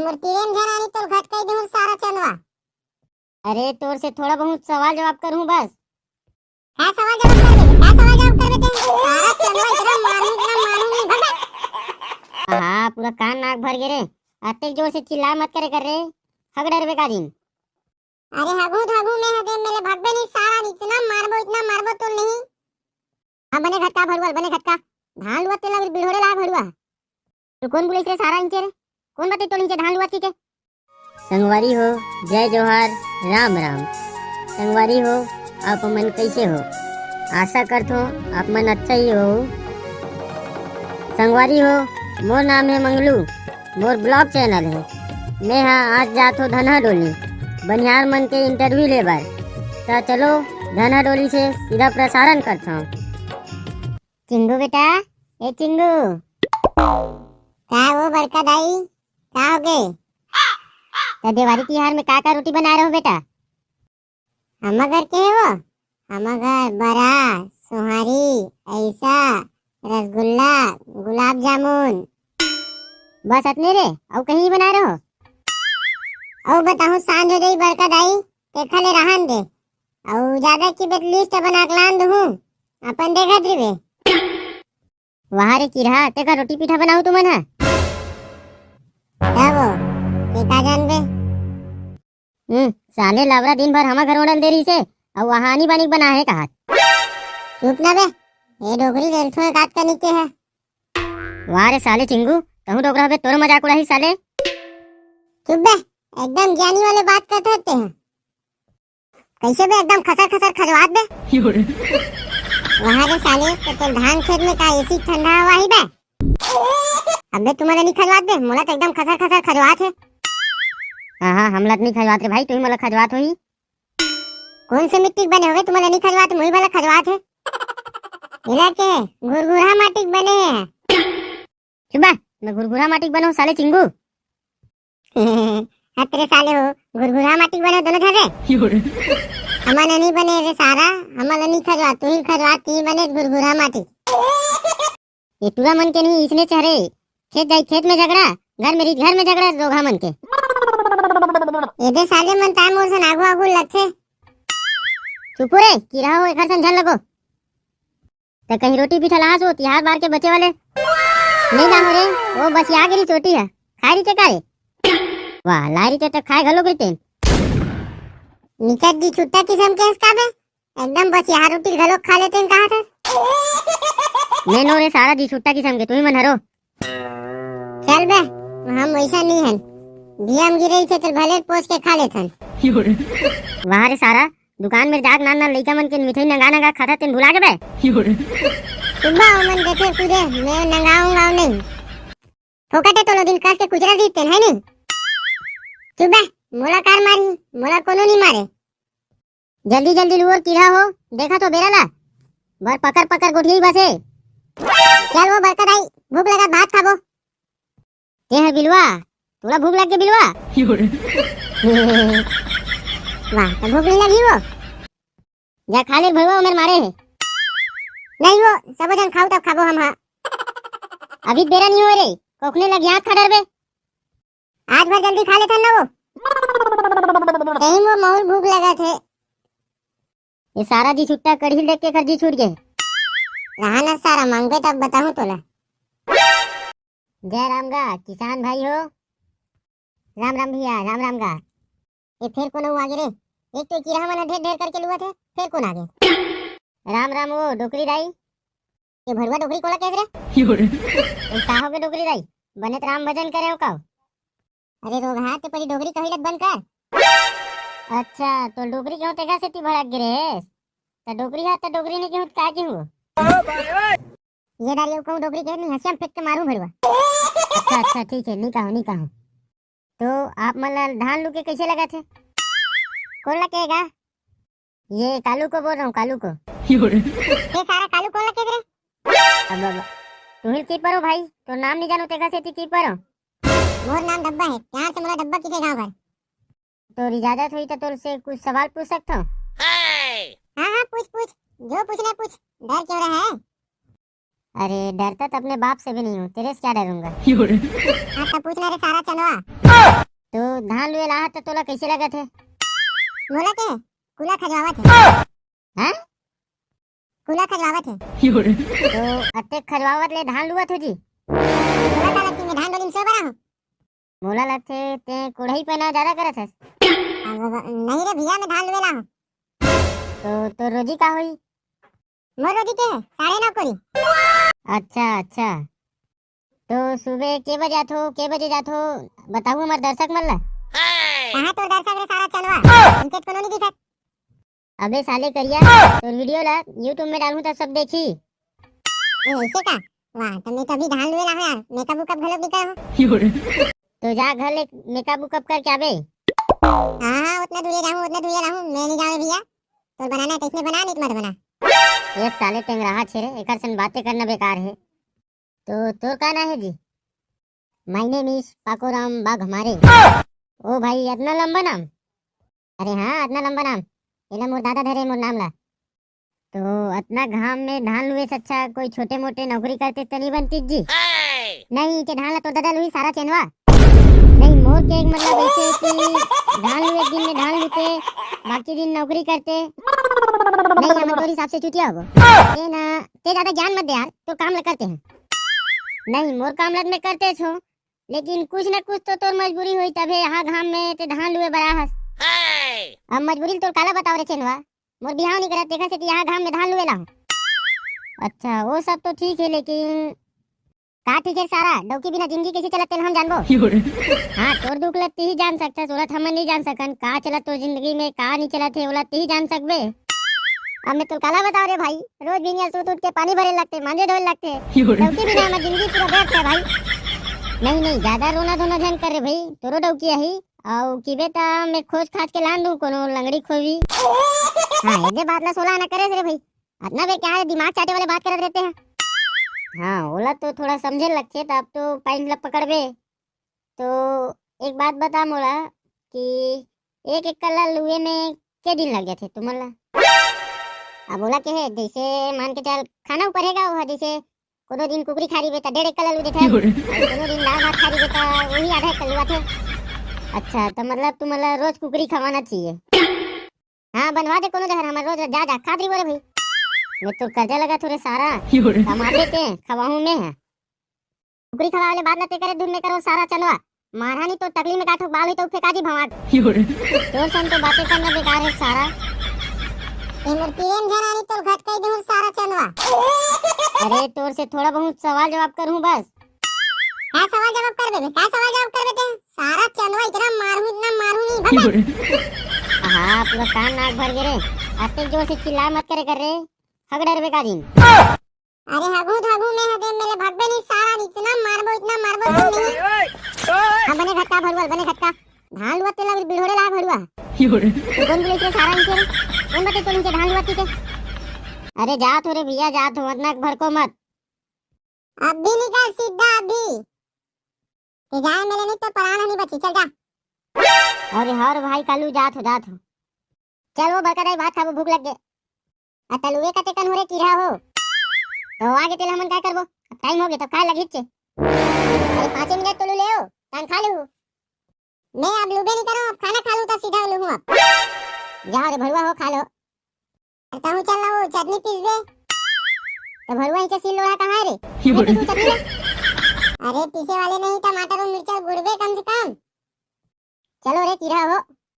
मूर्तिरेम झरानी तो घट कई दूर सारा चंदवा। अरे तोर से थोड़ा बहुत सवाल जवाब करूं बस। क्या सवाल जवाब करबे? क्या सवाल जवाब करबे ते? सारा चंदवा इतना मारू नहीं भगा। हाँ पूरा कान नाक भर गे रे। अत्ते जोर से चिल्ला मत करे कर रे। हग डर बेका दिन। अरे हगू में हगे मेरे भगबे नहीं सारा इतना मारबो तो नहीं। हां बने घटका भड़ुआ बने घटका। धान लुआ ते लग बिढ़ोड़े ला भड़ुआ। तो कौन बोले रे सारा इंचे रे? कौन बाते तो इंचे धान लुआ के? संगवारी हो, जय जोहार, राम राम। संगवारी हो, आप मन कैसे हो? आशा करतो आप मन अच्छा ही हो। संगवारी हो, मोर नाम है मंगलू, मोर ब्लॉग चैनल है। मैं हाँ आज जात हो धनहा डोली बनिहार मन के इंटरव्यू ले बार। तो चलो धनहा डोली से सीधा प्रसारण करता हूँ। चिंगू बेटा, ए चिंगू। क्या वो बड़का दाई? क्या हो गए? तो दिवाली त्योहार में का रोटी बना रहे हो बेटा? हम घर के है वो? हम घर बड़ा सुहारी ऐसा रसगुल्ला गुलाब जामुन बस इतने रे और कहीं बना रहे हो? और बताऊं सांझ हो गई बड़का दाई देखा ले रहन दे और ज्यादा की बेट लिस्ट बना के लान दूं अपन देखा दिवे। वहाँ रे किरहा ते का रोटी पीठा बनाऊ तुमन हा? क्या वो के का जानबे? साले लावरा दिन भर हमा घर उड़न दे रही से और वहाँ आनी बानी बना है कहा। चुप ना बे ये डोगरी रेलथो काट का नीचे है। वाह रे साले चिंगू कहूं डोगरा बे तोर मजाक उड़ाही साले। चुप बे एकदम ज्ञानी वाले बात करते होते हैं। कैसे बे एकदम खसर खजवात बे। वहाँ रे साले तो धान खेत में का एसी ठंडा हवा ही बे। अबे तुम्हारे नहीं खजवात बे मोला तो एकदम खसर खजवात है। हाँ हमला नहीं खजवात रे भाई तू ही मला खजवात होई। कौन से मिट्टी बने होगे तुम्हारे नहीं खजवात मुई वाला खजवात है। मिला के घुरघुरा माटी बने हैं। चुप मैं घुरघुरा माटी बनो साले चिंगू। हतरे साले हो घुरघुरा माटी बने दोनों जगह। हमारा नहीं बने रे सारा हमारा नहीं खजवा तू ही खजवा ती बने घुरघुरा माटी। ये पूरा मन के नहीं इसने चेहरे खेत जाई खेत में झगड़ा घर में झगड़ा रोगा मन के। ये दे साले मन ताय मोर से आगू लगथे। चुप रे की रहा हो एक हर समझन लगो। तो कहीं रोटी पीठा लास हो तिहार बार के बचे वाले नहीं ना हो रे वो बस आ गिरी चोटी है खाई के कारे। वाह लारी के तो खाए घलो गिरते निकट दी छुट्टा किस्म के इसका बे एकदम बस यहाँ रोटी घलो खा लेते हैं कहाँ थे। मैं नो रे सारा दी छुट्टा किस्म के तू ही मन हरो। चल बे हम वैसा नहीं है बियाम गिरे थे तो भले पोस के खा लेथन। वहाँ रे सारा दुकान में जाग नान लइका मन के मिठाई नंगा खाता तेन भुला के बे। सुबह मन देखे पूरे मैं नंगाऊंगा नहीं फोकटे तो दिन कस के कुचरा दीते है नहीं। सुबह मोला कार मारी मोला कोनो नहीं मारे। जल्दी लुअर कीड़ा हो देखा तो बेरा ला बर पकड़ गोठिया बसे। चल वो बड़का दाई भूख लगा भात खाबो। ते है बिलवा थोड़ा भूख लग के बिलवा। वाह तो भूख नहीं लगी वो जा खा ले भरवा उमर मारे है। नहीं वो सब जन खाओ तब खाबो हम। हाँ अभी बेरा नहीं हो रे कोखने लग यहाँ खा डर बे। आज भर जल्दी खा लेते ना वो कहीं वो बहुत भूख लगा थे। ये सारा जी छुट्टा कढ़ी देख के कर जी छूट गए। रहा ना सारा मांगे तब बताऊं तोला। जय राम गा किसान भाई हो। राम भैया राम गा। ये फिर कौन आगे रे एक तो किरा मन ढेर करके लुआ थे फिर कौन आगे। राम वो डोकरी दाई ये भरवा डोकरी कोला कैसे रे का हो गए डोकरी दाई बने राम भजन करे हो का। अरे रोग हाथ ते परी डोगरी कहिलत बंद कर। अच्छा तो डोगरी क्यों तेगा से ती भड़क गिरे तो डोगरी हाथ तो डोगरी ने क्यों का क्यों ये डालियो को डोगरी के नहीं हंसिया फेंक के मारूं भड़वा। अच्छा ठीक है नहीं कहो तो आप मतलब धान लू के कैसे लगा थे कौन लगेगा? ये कालू को बोल रहा हूँ कालू को। ये सारा कालू कौन लगे रे? अब तू ही कीपर हो भाई तो नाम नहीं जानो तेगा से ती कीपर हो। मोर नाम डब्बा है यहाँ से मेरा डब्बा किसे गाँव भर। तो इजाजत हुई तो तुझ से कुछ सवाल पूछ सकता हूँ? हाँ पूछ जो पूछना पूछ डर क्यों रहा है। अरे डरता तो अपने बाप से भी नहीं हूँ, तेरे से क्या डरूंगा। हाँ तो पूछ ले रे सारा चनवा। तो धान लुए लाहा तो तोला कैसे लगा थे? मोला के कुला खजवावत है। हाँ? कुला खजवावत है। तो अत्ते खजवावत ले धान लुआ थे जी? मोला का लगती मैं धान डोली में सो बरा हूँ। मोला लगते ते कुढ़ई पहना ज्यादा करत हस। नहीं रे भैया मैं धान लुएला हूँ। तो रोजी का हुई? मोर रोजी के है, 9:30 कोरी। अच्छा अच्छा, तो सुबह के बजे आथो, के बजे जाथो बताऊ हमार दर्शक मन ला। कहाँ तोर दर्शक रे सारा चनवा, इनके कोनो नहीं दिखत। अबे साले करिया, तो वीडियो ला यूट्यूब में डालूं तो सब देखी। ऐसे का? वाह तो मैं कभी धान लुएला हूँ यार, मेकअप उकअप घलो भी कर। तो जा घर ले मेकअप उकअप करके आबे। हाँ उतना दूर जाऊँ, उतना दूर रहूँ, मैं नहीं जाऊँ भैया। तो बनाना है तो इसमें बना, नहीं तो मत बना। ये साले टेंगराहा छे रे, एकर सन बातें करना बेकार है। तो तोर का ना है जी? माय नेम इज पाकोराम बाघ हमारे। ओ भाई इतना लंबा नाम? अरे हाँ इतना लंबा नाम, एला मोर दादा धरे मोर नाम ला। तो इतना घाम में धान लुए से अच्छा कोई छोटे मोटे नौकरी करते तो नहीं बनती जी। नहीं के धान ला तो दादा लुई सारा चेनवा। नहीं मोर के एक मतलब ऐसे कि धान लुए एक दिन में धान लुते, बाकी दिन नौकरी करते। नहीं हम तोरी हिसाब से चुतिया हो ये ना, ते ज्यादा ज्ञान मत दे यार, तो काम ल करते हैं। नहीं मोर काम लग में करते छो, लेकिन कुछ न कुछ तो तोर मजबूरी हुई तबे यहाँ घाम में ते धान लुए बरा हस। अब मजबूरी तो काला बताओ रे चेनवा, मोर बिहाव नहीं करत देखा से कि यहाँ घाम में धान लुए ला हूं। अच्छा वो सब तो ठीक है, लेकिन का ठीक है सारा डौकी बिना जिंदगी कैसे चलत तेल हम जानबो। हाँ तोर दुख लत ही जान सकता, सोलत हम नहीं जान सकन का चलत तो जिंदगी में, का नहीं चलत है ओला ही जान सकबे। अब मैं तो काला बताओ रे भाई, रोज बिनिया सूत उठ के पानी भरे लगते, मांजे धोए लगते, डौकी बिना हमारी जिंदगी पूरा व्यर्थ है भाई। नहीं नहीं ज्यादा रोना धोना ध्यान कर रे भाई, तोरो डौकी है और की बेटा मैं खोज खाज के लान दूं कोनो लंगड़ी खोवी। हाँ ये बात ला सोला ना करे रे भाई, इतना बे क्या है दिमाग चाटे वाले बात करत रहते हैं। हाँ ओला तो थोड़ा समझे लगते, तब तो पाइन ला पकड़बे। तो एक बात बता मोला कि एक एक कला लुए में के दिन लग जाते तुमला? अब बोला के है जैसे मान के चल खाना ऊपर हैगा वो, जैसे कोनो दिन कुकरी खारी बेटा 1.5 कला लू देथे, कोनो दिन दाल भात खारी बेटा वही आधा कलुआ थे। अच्छा तो मतलब तुम्हारा रोज कुकरी खवाना चाहिए। हाँ बनवा दे कोनो जहर, हमार रोज जा जा खादरी बोले भाई, मैं तो कर्जा लगा थोड़े सारा कमा देते खवाऊं मैं है। कुकरी खवा वाले बात ना ते करे दूध में करो सारा चनवा, मारहानी तो टकली में काटो बाल हुई तो फेंकाजी भवाट। तोर सन तो बातें करना बेकार है सारा। ए मोर पीएम जनानी तो घट कई दूर सारा चनवा। अरे तोर से थोड़ा बहुत सवाल जवाब करूं बस। क्या सवाल जवाब कर बे? क्या सवाल जवाब कर बेटे? सारा चनवा इतना मारू नहीं भगा। हाँ पूरा कान नाक भर गे रे, अत्ते जोर से चिल्ला मत करे कर रे, हगड़र बेकार दिन। अरे हगू में हदे मेरे भगबे नहीं सारा, इतना मारबो नहीं। हां बने घट्टा भरुआ, बने घट्टा धान लुआ तेला बिड़ोड़े ला भरुआ। कौन बोले से सारा इनके कौन बते तो इनके धान लुआ के? अरे जा तो रे भैया जा तो, मत नाक भड़को मत। अभी निकल सीधा अभी, ते जाए मेरे नहीं तो पराना नहीं बची, चल जा। अरे हर भाई कालू जा तो चल वो बड़का दाई भात खाबो, भूख लग गे। तलुए का टेकन हो रे कीड़ा हो, तो आगे तेल हमन काय करबो, टाइम हो गए तो खाए लगी छे। अरे 5 मिनट तो ले हो तान खा ले। मैं अब लुबे नहीं करूं, अब खाना खा लूं तो सीधा लूं हूं। अब जा रे भरुआ हो खा लो। तो हूं चल वो चटनी पीस दे। तो भरुआ ही सील लोड़ा कहां रे? तू चटनी ले। अरे पीसे वाले नहीं, टमाटर और मिर्चा गुड़बे कम से कम। चलो रे कीड़ा हो।